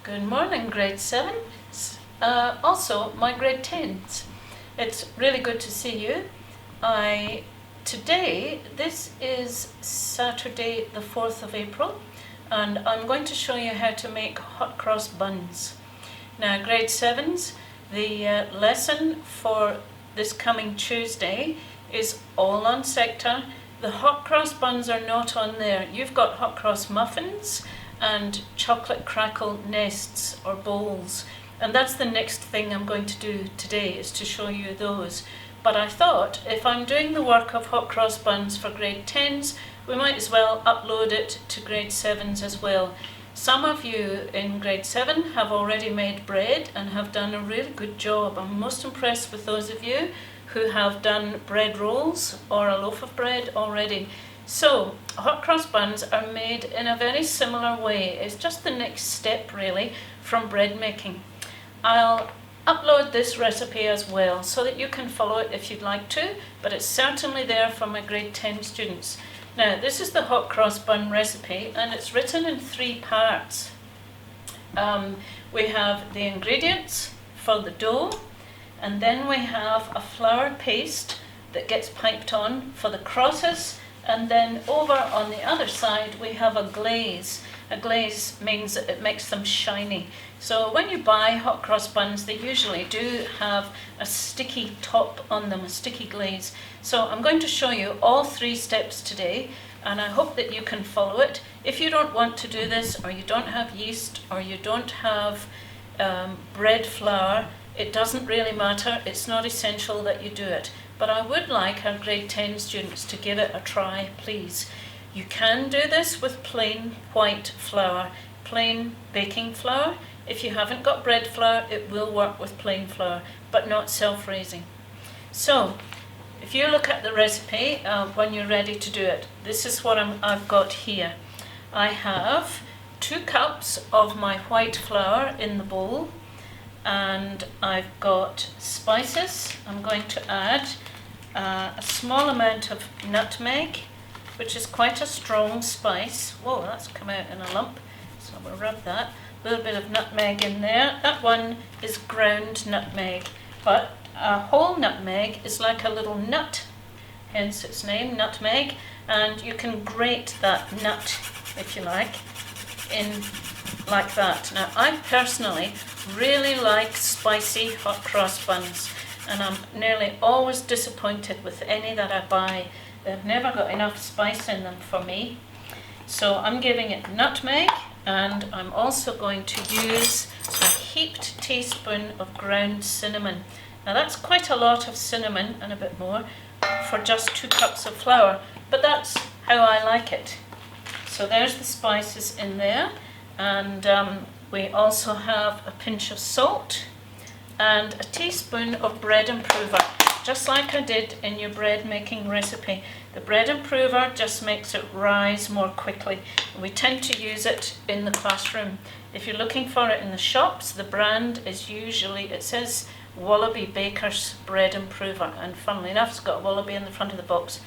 Good morning, grade 7s. Also, my grade 10s. It's really good to see you. Today, this is Saturday the 4th of April, and I'm going to show you how to make hot cross buns. Now, grade 7s, the lesson for this coming Tuesday is all on sector. The hot cross buns are not on there. You've got hot cross muffins and chocolate crackle nests or bowls, and that's the next thing I'm going to do today, is to show you those. But I thought, if I'm doing the work of hot cross buns for grade 10s, we might as well upload it to grade 7s as well. Some of you in grade 7 have already made bread and have done a really good job. I'm most impressed with those of you who have done bread rolls or a loaf of bread already. So, hot cross buns are made in a very similar way. It's just the next step, really, from bread making. I'll upload this recipe as well so that you can follow it if you'd like to, but it's certainly there for my grade 10 students. Now, this is the hot cross bun recipe, and it's written in 3 parts. We have the ingredients for the dough, and then we have a flour paste that gets piped on for the crosses. And then over on the other side we have a glaze. A glaze means that it makes them shiny. So when you buy hot cross buns, they usually do have a sticky top on them, a sticky glaze. So I'm going to show you all 3 steps today, and I hope that you can follow it. If you don't want to do this, or you don't have yeast, or you don't have bread flour, it doesn't really matter. It's not essential that you do it. But I would like our grade 10 students to give it a try, please. You can do this with plain white flour, plain baking flour. If you haven't got bread flour, it will work with plain flour, but not self-raising. So, if you look at the recipe when you're ready to do it, this is what I've got here. I have 2 cups of my white flour in the bowl, and I've got spices. I'm going to add a small amount of nutmeg, which is quite a strong spice. Whoa, that's come out in a lump, so we'll rub that. A little bit of nutmeg in there. That one is ground nutmeg, but a whole nutmeg is like a little nut, hence its name, nutmeg, and you can grate that nut, if you like, in like that. Now, I personally really like spicy hot cross buns, and I'm nearly always disappointed with any that I buy. They've never got enough spice in them for me. So I'm giving it nutmeg, and I'm also going to use a heaped teaspoon of ground cinnamon. Now that's quite a lot of cinnamon, and a bit more, for just 2 cups of flour, but that's how I like it. So there's the spices in there, and we also have a pinch of salt and a teaspoon of bread improver, just like I did in your bread making recipe. The bread improver just makes it rise more quickly. We tend to use it in the classroom. If you're looking for it in the shops, the brand is usually, it says Wallaby Baker's bread improver, and funnily enough it's got a wallaby in the front of the box.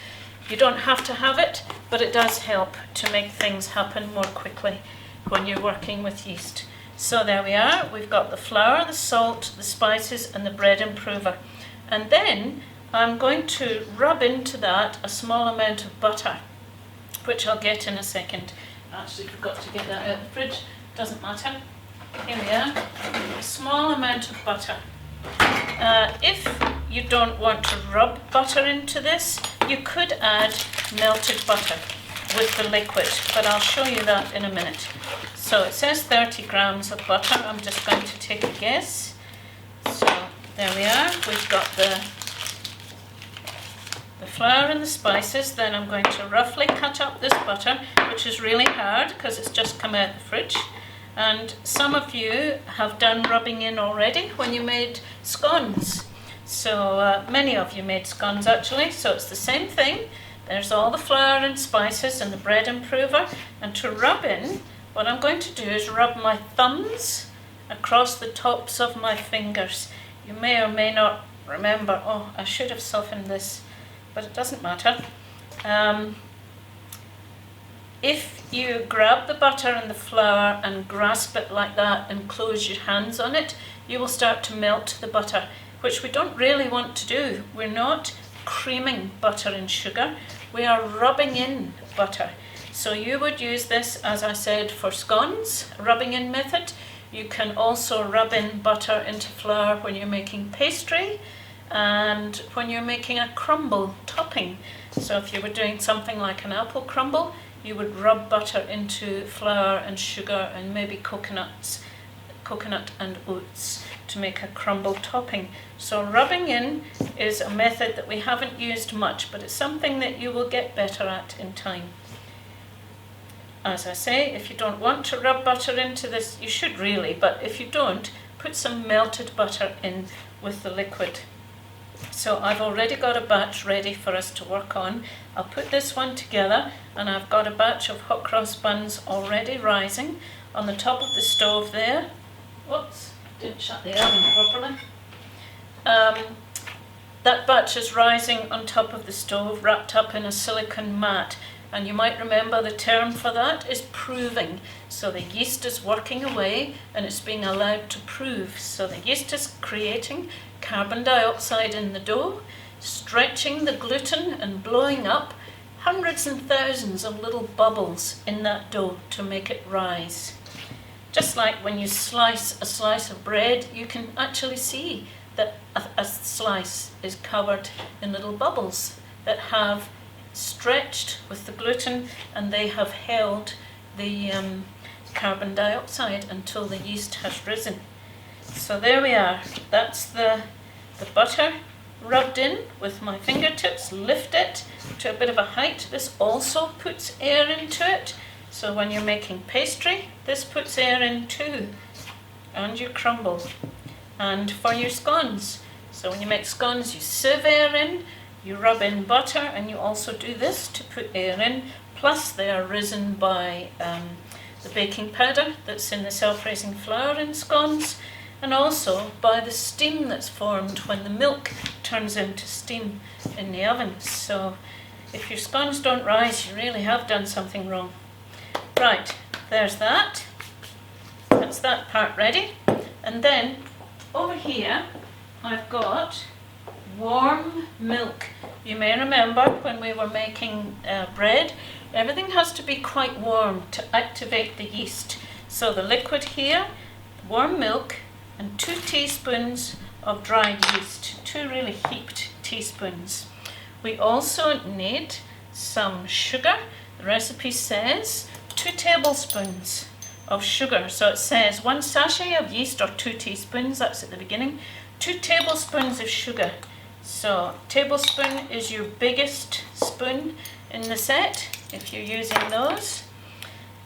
You don't have to have it, but it does help to make things happen more quickly when you're working with yeast. So there we are. We've got the flour, the salt, the spices, and the bread improver. And then I'm going to rub into that a small amount of butter, which I'll get in a second. I actually forgot to get that out of the fridge. Doesn't matter. Here we are. A small amount of butter. If you don't want to rub butter into this, you could add melted butter with the liquid, but I'll show you that in a minute. So it says 30 grams of butter. I'm just going to take a guess. So there we are. We've got the flour and the spices. Then I'm going to roughly cut up this butter, which is really hard because it's just come out of the fridge. And some of you have done rubbing in already when you made scones. So many of you made scones actually, so it's the same thing. There's all the flour and spices and the bread improver. And to rub in, what I'm going to do is rub my thumbs across the tops of my fingers. You may or may not remember, oh, I should have softened this, but it doesn't matter. If you grab the butter and the flour and grasp it like that and close your hands on it, you will start to melt the butter, which we don't really want to do. We're not creaming butter and sugar, we are rubbing in butter. So you would use this, as I said, for scones, rubbing in method. You can also rub in butter into flour when you're making pastry and when you're making a crumble topping. So if you were doing something like an apple crumble, you would rub butter into flour and sugar and maybe coconut and oats to make a crumble topping. So rubbing in is a method that we haven't used much, but it's something that you will get better at in time. As I say, if you don't want to rub butter into this, you should really, but if you don't, put some melted butter in with the liquid. So I've already got a batch ready for us to work on. I'll put this one together, and I've got a batch of hot cross buns already rising on the top of the stove there. Whoops, didn't shut the oven properly. That batch is rising on top of the stove, wrapped up in a silicone mat. And you might remember the term for that is proving. So the yeast is working away and it's being allowed to prove. So the yeast is creating carbon dioxide in the dough, stretching the gluten and blowing up hundreds and thousands of little bubbles in that dough to make it rise. Just like when you slice a slice of bread, you can actually see that a slice is covered in little bubbles that have stretched with the gluten, and they have held the carbon dioxide until the yeast has risen. So there we are. That's the butter rubbed in with my fingertips. Lift it to a bit of a height. This also puts air into it. So when you're making pastry, this puts air in too. And your crumble. And for your scones. So when you make scones, you sieve air in, you rub in butter, and you also do this to put air in. Plus they are risen by the baking powder that's in the self-raising flour in scones, and also by the steam that's formed when the milk turns into steam in the oven. So if your scones don't rise, you really have done something wrong. Right, there's that. That's that part ready. And then over here I've got warm milk. You may remember when we were making bread, everything has to be quite warm to activate the yeast. So the liquid here, warm milk, and 2 teaspoons of dried yeast, 2 really heaped teaspoons. We also need some sugar. The recipe says 2 tablespoons of sugar. So it says 1 sachet of yeast or 2 teaspoons, that's at the beginning, 2 tablespoons of sugar. So tablespoon is your biggest spoon in the set if you're using those,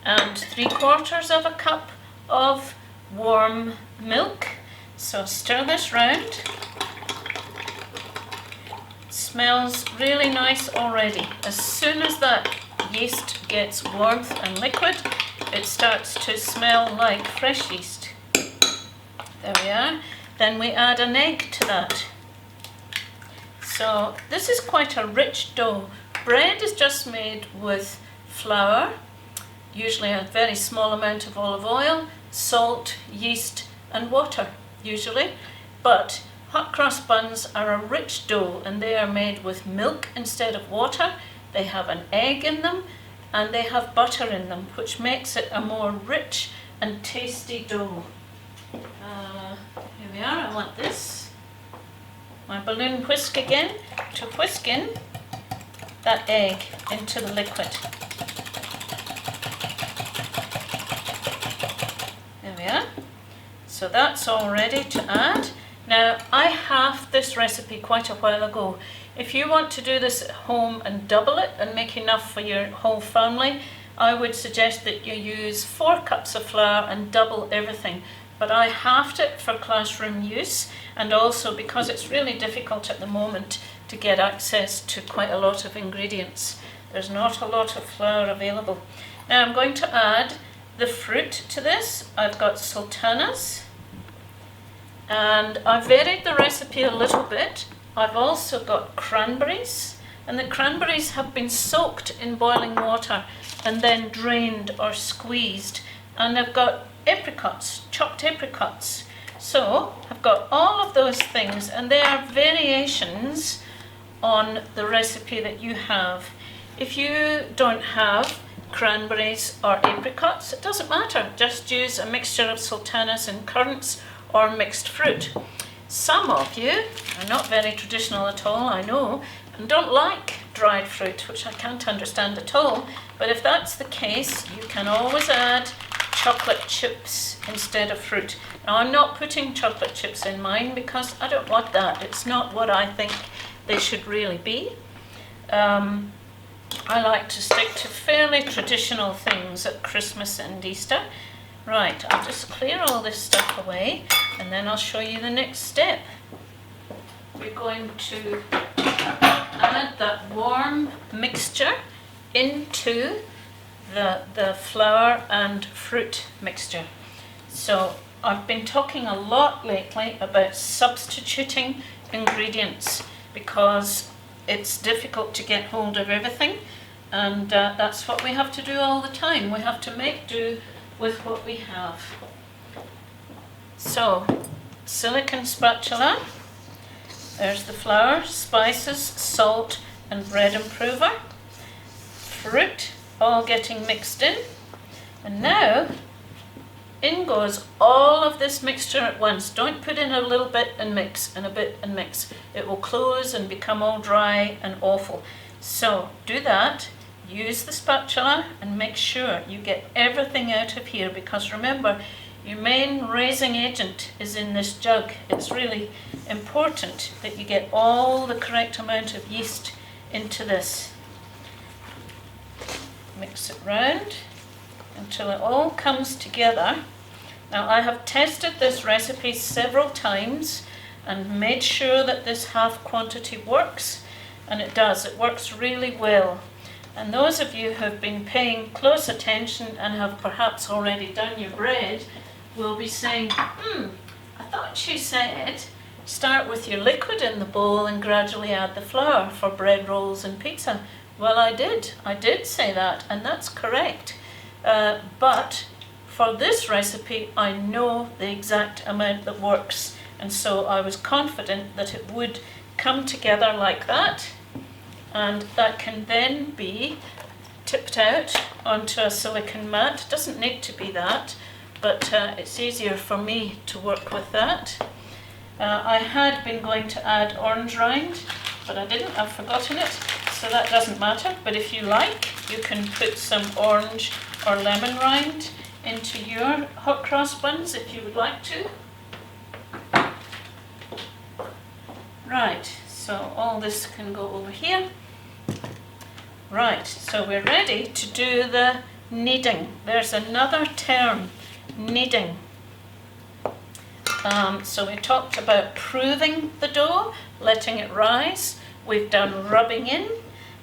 and 3/4 of a cup of warm milk. So stir this round. It smells really nice already. As soon as that yeast gets warmth and liquid, it starts to smell like fresh yeast. There we are. Then we add an egg to that. So this is quite a rich dough. Bread is just made with flour, usually a very small amount of olive oil, salt, yeast and water usually. But hot cross buns are a rich dough, and they are made with milk instead of water. They have an egg in them and they have butter in them, which makes it a more rich and tasty dough. Here we are. I want this, my balloon whisk again, to whisk in that egg into the liquid. There we are. So that's all ready to add. Now, I halved this recipe quite a while ago. If you want to do this at home and double it and make enough for your whole family, I would suggest that you use 4 cups of flour and double everything. But I halved it for classroom use, and also because it's really difficult at the moment to get access to quite a lot of ingredients. There's not a lot of flour available. Now I'm going to add the fruit to this. I've got sultanas, and I've varied the recipe a little bit. I've also got cranberries, and the cranberries have been soaked in boiling water and then drained or squeezed. And I've got apricots, chopped apricots. So I've got all of those things, and they are variations on the recipe that you have. If you don't have cranberries or apricots, it doesn't matter. Just use a mixture of sultanas and currants or mixed fruit. Some of you are not very traditional at all, I know, and don't like dried fruit, which I can't understand at all. But if that's the case, you can always add chocolate chips instead of fruit. Now, I'm not putting chocolate chips in mine because I don't want that. It's not what I think they should really be. I like to stick to fairly traditional things at Christmas and Easter. Right, I'll just clear all this stuff away and then I'll show you the next step. We're going to add that warm mixture into the flour and fruit mixture. So I've been talking a lot lately about substituting ingredients because it's difficult to get hold of everything, and that's what we have to do all the time. We have to make do with what we have. So, silicone spatula, there's the flour, spices, salt and bread improver, fruit all getting mixed in, and now in goes all of this mixture at once. Don't put in a little bit and mix and a bit and mix. It will close and become all dry and awful. So do that, use the spatula and make sure you get everything out of here, because remember, your main raising agent is in this jug. It's really important that you get all the correct amount of yeast into this. Mix it round until it all comes together. Now, I have tested this recipe several times and made sure that this half quantity works, and it does. It works really well. And those of you who have been paying close attention and have perhaps already done your bread will be saying, I thought she said start with your liquid in the bowl and gradually add the flour for bread rolls and pizza. Well, I did say that, and that's correct. But for this recipe, I know the exact amount that works, and so I was confident that it would come together like that, and that can then be tipped out onto a silicone mat. It doesn't need to be that, but it's easier for me to work with that. I had been going to add orange rind, but I didn't. I've forgotten it, so that doesn't matter. But if you like, you can put some orange or lemon rind into your hot cross buns if you would like to. Right, so all this can go over here. Right, so we're ready to do the kneading. There's another term, kneading. So we talked about proving the dough, letting it rise. We've done rubbing in,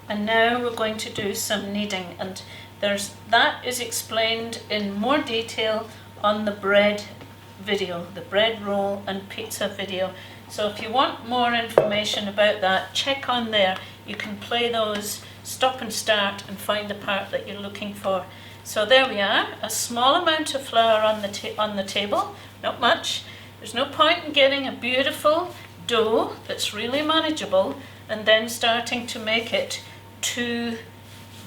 and now we're going to do some kneading. And that is explained in more detail on the bread video, the bread roll and pizza video. So if you want more information about that, check on there. You can play those, stop and start, and find the part that you're looking for. So there we are, a small amount of flour on the table, not much. There's no point in getting a beautiful dough that's really manageable and then starting to make it too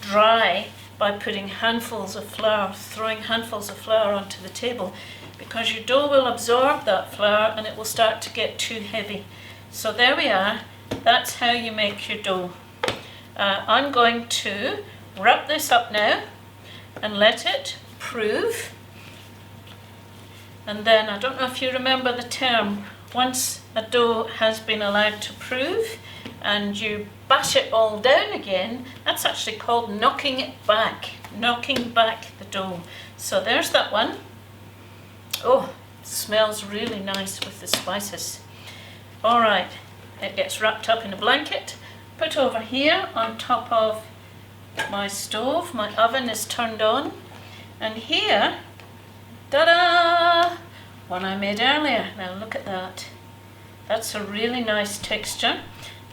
dry by putting handfuls of flour, throwing handfuls of flour onto the table, because your dough will absorb that flour and it will start to get too heavy. So there we are, that's how you make your dough. I'm going to wrap this up now and let it prove. And then, I don't know if you remember the term, once a dough has been allowed to prove and you bash it all down again, that's actually called knocking it back, knocking back the dough. So there's that one. Oh, it smells really nice with the spices. All right, it gets wrapped up in a blanket, put over here on top of my stove. My oven is turned on, and here, ta-da! One I made earlier. Now look at that. That's a really nice texture.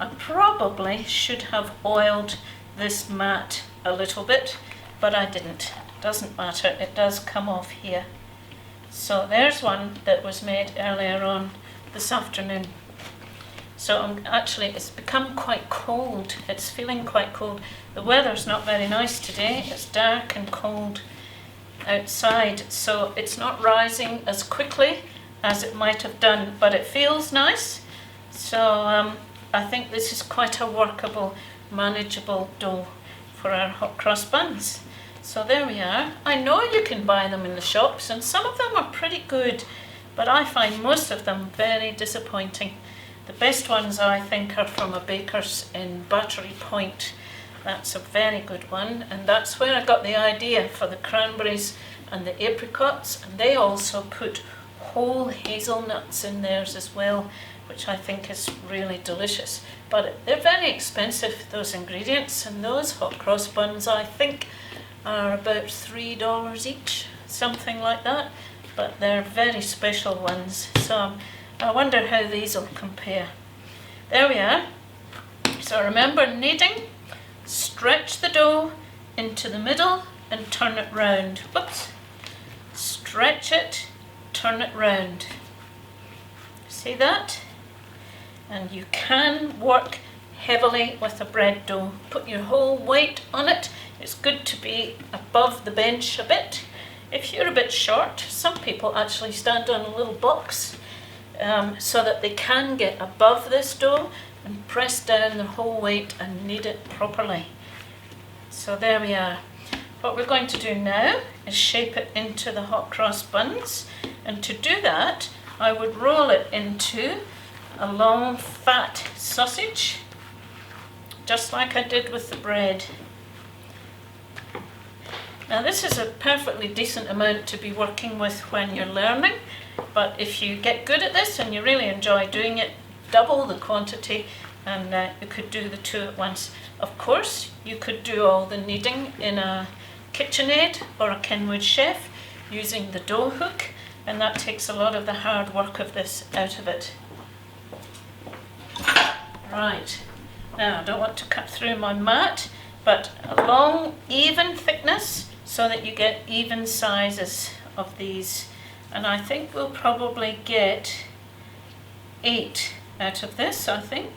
I probably should have oiled this mat a little bit, but I didn't. Doesn't matter, it does come off here. So there's one that was made earlier on this afternoon. So it's become quite cold. It's feeling quite cold. The weather's not very nice today. It's dark and cold outside, so it's not rising as quickly as it might have done, but it feels nice. So I think this is quite a workable, manageable dough for our hot cross buns. So there we are. I know you can buy them in the shops, and some of them are pretty good, but I find most of them very disappointing. The best ones, I think, are from a baker's in Battery Point. That's a very good one, and that's where I got the idea for the cranberries and the apricots, and they also put whole hazelnuts in theirs as well, which I think is really delicious. But they're very expensive, those ingredients, and those hot cross buns, I think, are about $3 each, something like that, but they're very special ones. So I wonder how these will compare. There we are. So remember, kneading, stretch the dough into the middle and turn it round. Whoops. Stretch it, turn it round. See that? And you can work heavily with a bread dough. Put your whole weight on it. It's good to be above the bench a bit. If you're a bit short, some people actually stand on a little box so that they can get above this dough and press down the whole weight and knead it properly. So there we are. What we're going to do now is shape it into the hot cross buns, and to do that I would roll it into a long fat sausage, just like I did with the bread. Now this is a perfectly decent amount to be working with when you're learning, but if you get good at this and you really enjoy doing it, double the quantity, and you could do the two at once. Of course, you could do all the kneading in a KitchenAid or a Kenwood Chef using the dough hook, and that takes a lot of the hard work of this out of it. Right, now I don't want to cut through my mat, but a long even thickness so that you get even sizes of these, and I think we'll probably get 8 out of this, I think.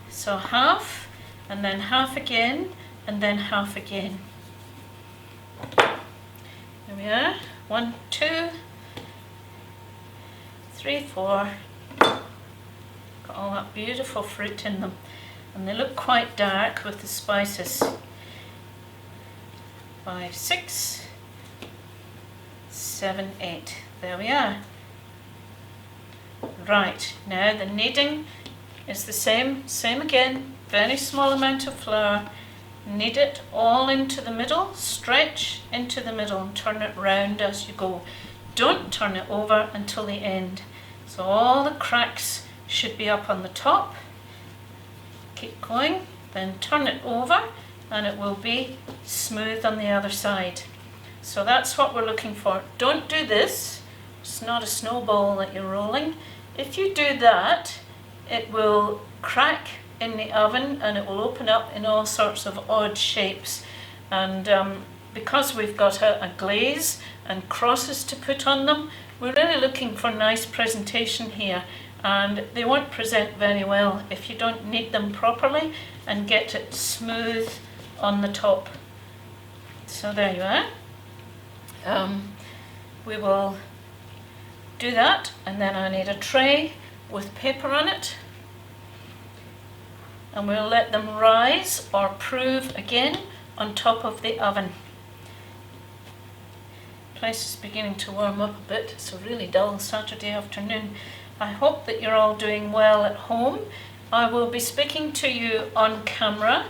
So half, and then half again, and then half again. There we are. 1, 2, 3, 4. Got all that beautiful fruit in them, and they look quite dark with the spices. 5, 6, 7, 8. There we are. Right, now the kneading is the same again. Very small amount of flour. Knead it all into the middle, stretch into the middle and turn it round as you go. Don't turn it over until the end. So all the cracks should be up on the top. Keep going, then turn it over and it will be smooth on the other side. So that's what we're looking for. Don't do this. It's not a snowball that you're rolling. If you do that, it will crack in the oven and it will open up in all sorts of odd shapes, and because we've got a glaze and crosses to put on them, we're really looking for nice presentation here, and they won't present very well if you don't knead them properly and get it smooth on the top. So there you are. We will do that, and then I need a tray with paper on it, and we'll let them rise or prove again on top of the oven. The place is beginning to warm up a bit. It's a really dull Saturday afternoon. I hope that you're all doing well at home. I will be speaking to you on camera,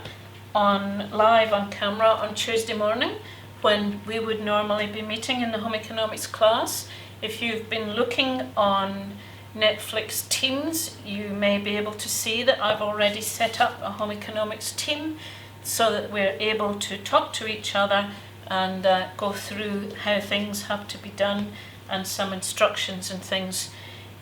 live on camera on Tuesday morning, when we would normally be meeting in the home economics class. If you've been looking on Netflix Teams, you may be able to see that I've already set up a home economics team so that we're able to talk to each other and go through how things have to be done and some instructions and things.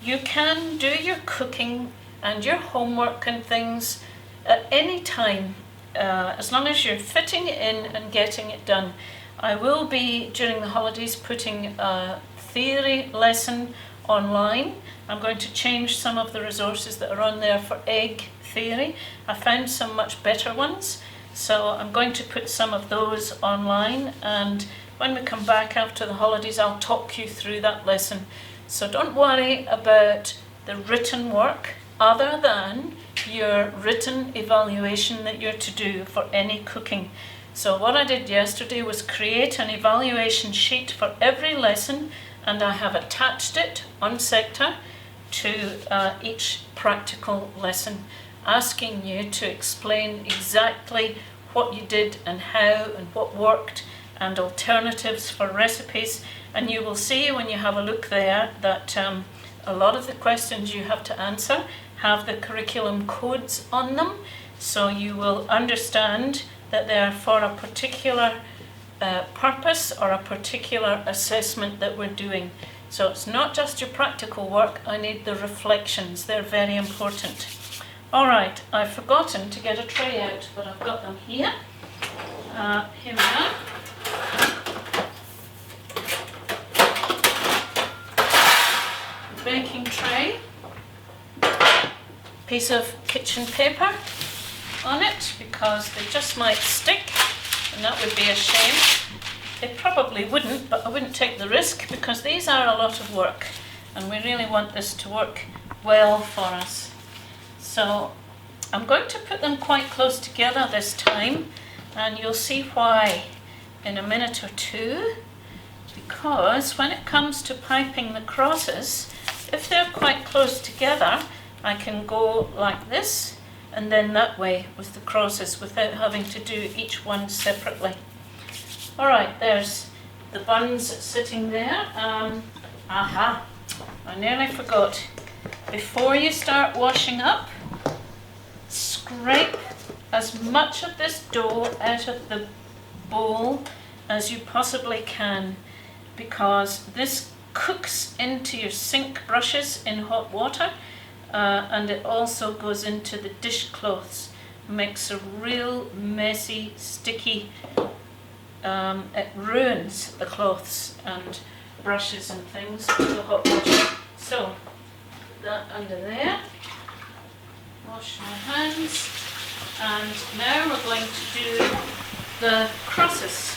You can do your cooking and your homework and things at any time, as long as you're fitting it in and getting it done. I will be, during the holidays, putting a theory lesson online. I'm going to change some of the resources that are on there for egg theory. I found some much better ones, so I'm going to put some of those online, and when we come back after the holidays I'll talk you through that lesson. So don't worry about the written work other than your written evaluation that you're to do for any cooking. So what I did yesterday was create an evaluation sheet for every lesson, and I have attached it on sector to each practical lesson, asking you to explain exactly what you did and how and what worked, and alternatives for recipes. And you will see when you have a look there that a lot of the questions you have to answer have the curriculum codes on them, so you will understand that they are for a particular purpose or a particular assessment that we're doing. So it's not just your practical work, I need the reflections, they're very important. Alright, I've forgotten to get a tray out, but I've got them here. Here we are. Baking tray, piece of kitchen paper on it because they just might stick, and that would be a shame. They probably wouldn't, but I wouldn't take the risk because these are a lot of work and we really want this to work well for us. So I'm going to put them quite close together this time, and you'll see why in a minute or two, because when it comes to piping the crosses, if they're quite close together, I can go like this and then that way with the crosses without having to do each one separately. Alright, there's the buns sitting there. I nearly forgot. Before you start washing up, scrape as much of this dough out of the bowl as you possibly can, because this cooks into your sink brushes in hot water, and it also goes into the dishcloths. Makes a real messy, sticky, it ruins the cloths and brushes and things with the hot water. So, put that under there, wash my hands, and now we're going to do the crosses.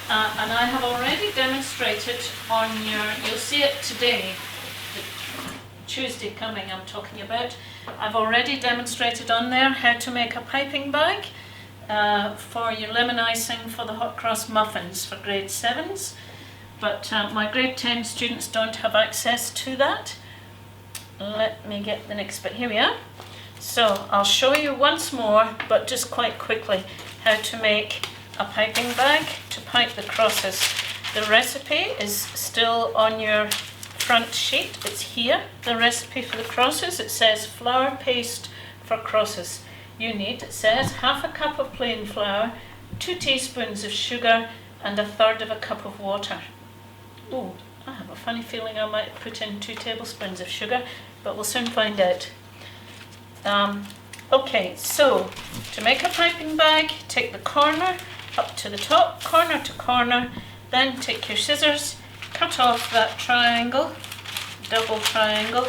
And I have already demonstrated on you'll see it today, the Tuesday coming I'm talking about. I've already demonstrated on there how to make a piping bag for your lemon icing for the hot cross muffins for grade 7s. But my grade 10 students don't have access to that. Let me get the next bit. Here we are. So I'll show you once more, but just quite quickly, how to make a piping bag to pipe the crosses. The recipe is still on your front sheet. It's here, the recipe for the crosses. It says flour paste for crosses. You need, it says, half a cup of plain flour, 2 teaspoons of sugar, and 1/3 cup of water. Oh, I have a funny feeling I might put in 2 tablespoons of sugar, but we'll soon find out. Okay, so to make a piping bag, take the corner up to the top, corner to corner, then take your scissors, cut off that triangle, double triangle.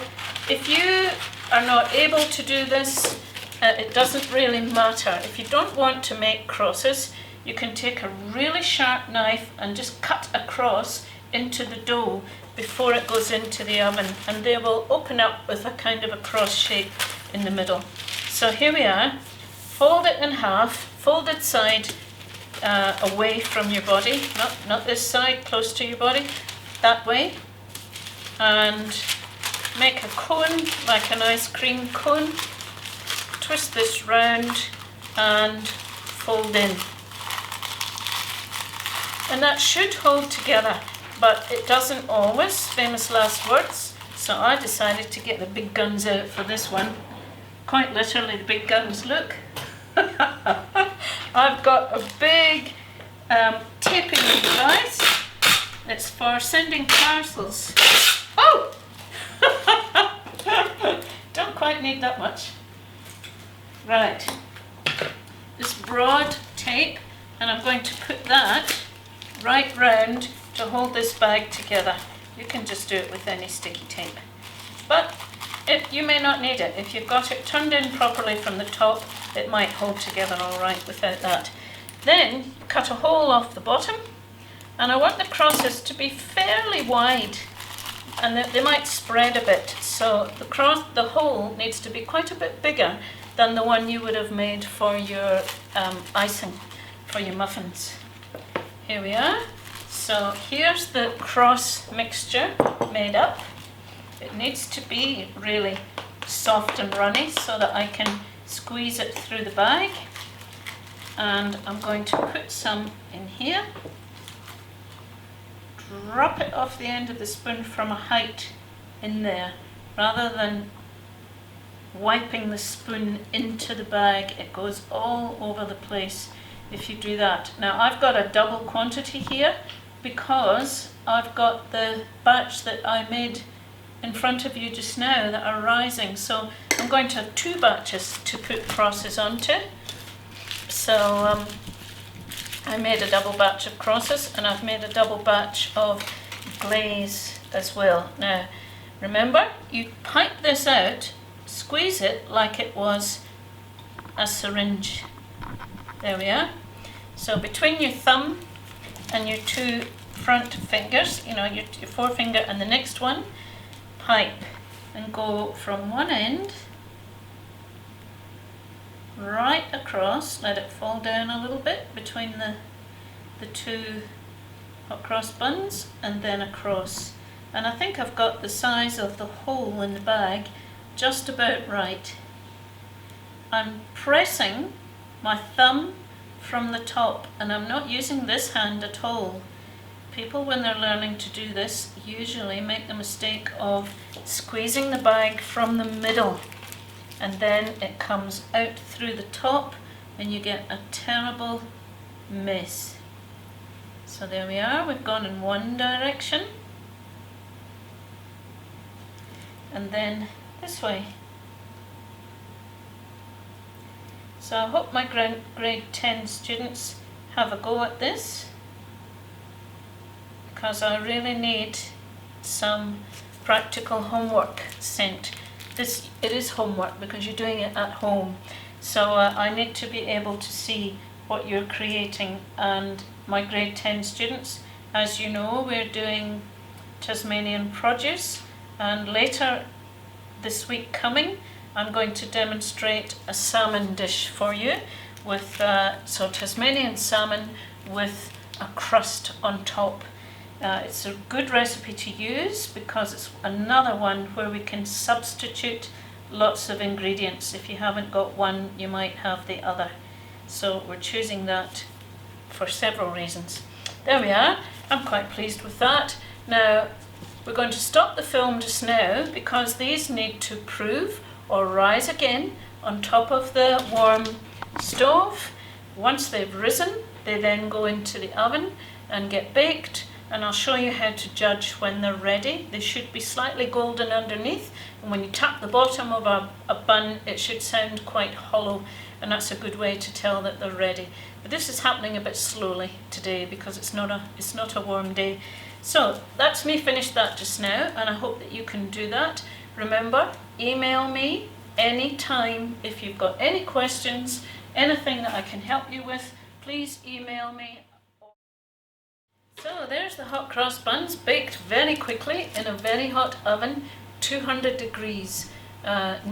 If you are not able to do this, it doesn't really matter. If you don't want to make crosses, you can take a really sharp knife and just cut across into the dough before it goes into the oven, and they will open up with a kind of a cross shape in the middle. So here we are, fold it in half, folded side away from your body, not this side, close to your body, that way, and make a cone, like an ice cream cone, twist this round and fold in. And that should hold together, but it doesn't always, famous last words, so I decided to get the big guns out for this one. Quite literally the big guns, look. I've got a big taping device. It's for sending parcels. Oh! Don't quite need that much. Right, this broad tape, and I'm going to put that right round to hold this bag together. You can just do it with any sticky tape, but you may not need it. If you've got it turned in properly from the top, it might hold together all right without that. Then cut a hole off the bottom, and I want the crosses to be fairly wide, and they might spread a bit, so the hole needs to be quite a bit bigger than the one you would have made for your icing, for your muffins. Here we are. So here's the cross mixture made up. It needs to be really soft and runny so that I can squeeze it through the bag. And I'm going to put some in here. Drop it off the end of the spoon from a height in there. Rather than wiping the spoon into the bag, it goes all over the place if you do that. Now I've got a double quantity here because I've got the batch that I made in front of you just now that are rising, so I'm going to have 2 batches to put crosses onto. So I made a double batch of crosses, and I've made a double batch of glaze as well. Now remember, you pipe this out, squeeze it like it was a syringe. There we are. So between your thumb and your 2 front fingers, you know, your forefinger and the next one, pipe and go from one end right across. Let it fall down a little bit between the 2 hot cross buns, and then across. And I think I've got the size of the hole in the bag just about right. I'm pressing my thumb from the top, and I'm not using this hand at all. People, when they're learning to do this, usually make the mistake of squeezing the bag from the middle, and then it comes out through the top and you get a terrible mess. So there we are, we've gone in one direction and then this way. So I hope my grade 10 students have a go at this, because I really need some practical homework sent. It is homework because you're doing it at home, so I need to be able to see what you're creating. And my grade 10 students, as you know, we're doing Tasmanian produce, and later this week coming I'm going to demonstrate a salmon dish for you with so Tasmanian salmon with a crust on top. It's a good recipe to use because it's another one where we can substitute lots of ingredients. If you haven't got one, you might have the other. So we're choosing that for several reasons. There we are. I'm quite pleased with that. Now we're going to stop the film just now because these need to prove or rise again on top of the warm stove. Once they've risen, they then go into the oven and get baked, and I'll show you how to judge when they're ready. They should be slightly golden underneath, and when you tap the bottom of a bun, it should sound quite hollow, and that's a good way to tell that they're ready. But this is happening a bit slowly today because it's not a warm day. So that's me finished that just now, and I hope that you can do that. Remember, email me anytime if you've got any questions, anything that I can help you with, please email me. So there's the hot cross buns, baked very quickly in a very hot oven, 200 degrees,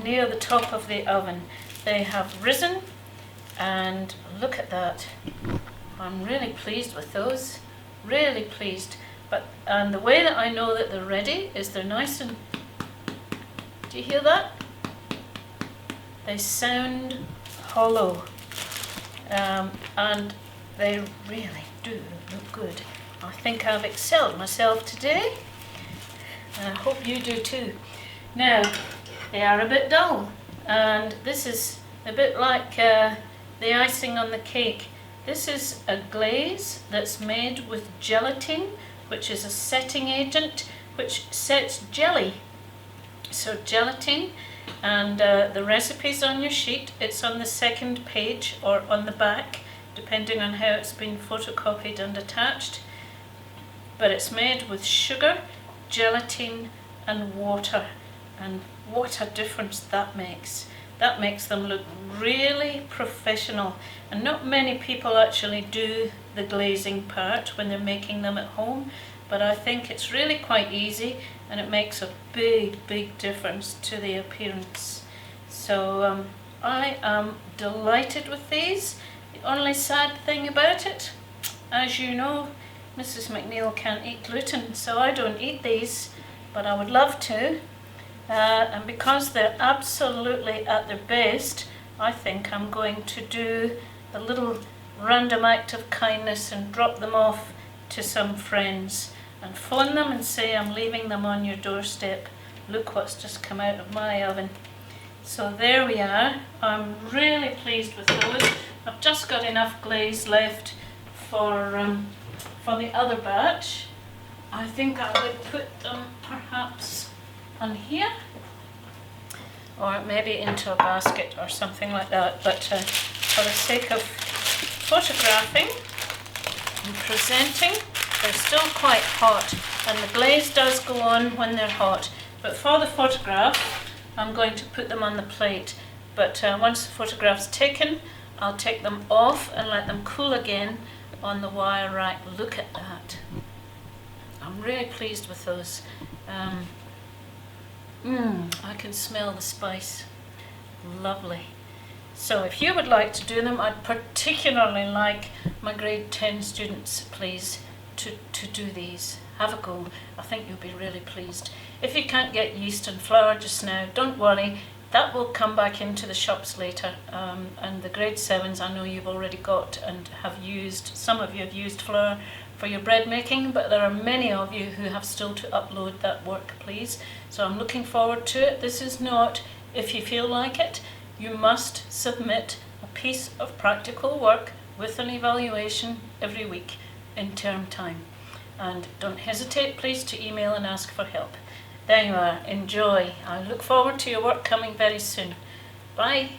near the top of the oven. They have risen, and look at that. I'm really pleased with those, really pleased. And the way that I know that they're ready is they're nice and, do you hear that? They sound hollow, and they really do look good. I think I've excelled myself today, and I hope you do too. Now, they are a bit dull, and this is a bit like the icing on the cake. This is a glaze that's made with gelatin, which is a setting agent which sets jelly. So gelatin And the recipe's on your sheet. It's on the second page or on the back, depending on how it's been photocopied and attached. But it's made with sugar, gelatine and water, and what a difference that makes. That makes them look really professional, and not many people actually do the glazing part when they're making them at home, but I think it's really quite easy and it makes a big difference to the appearance. So I am delighted with these. The only sad thing about it, as you know, Mrs. MacNeil can't eat gluten, so I don't eat these, but I would love to. And because they're absolutely at their best, I think I'm going to do a little random act of kindness and drop them off to some friends and phone them and say I'm leaving them on your doorstep. Look what's just come out of my oven. So there we are. I'm really pleased with those. I've just got enough glaze left for the other batch. I think I would put them perhaps on here, or maybe into a basket or something like that, but for the sake of photographing and presenting, they're still quite hot, and the glaze does go on when they're hot, but for the photograph I'm going to put them on the plate. But once the photograph's taken, I'll take them off and let them cool again on the wire rack. Look at that. I'm really pleased with those. I can smell the spice. Lovely. So if you would like to do them, I'd particularly like my grade 10 students, please, to do these. Have a go. I think you'll be really pleased. If you can't get yeast and flour just now, don't worry. That will come back into the shops later. And the grade 7s I know you've already got and have used. Some of you have used flour for your bread making, but there are many of you who have still to upload that work, please. So I'm looking forward to it. This is not if you feel like it. You must submit a piece of practical work with an evaluation every week in term time. And don't hesitate, please, to email and ask for help. There you are. Enjoy. I look forward to your work coming very soon. Bye.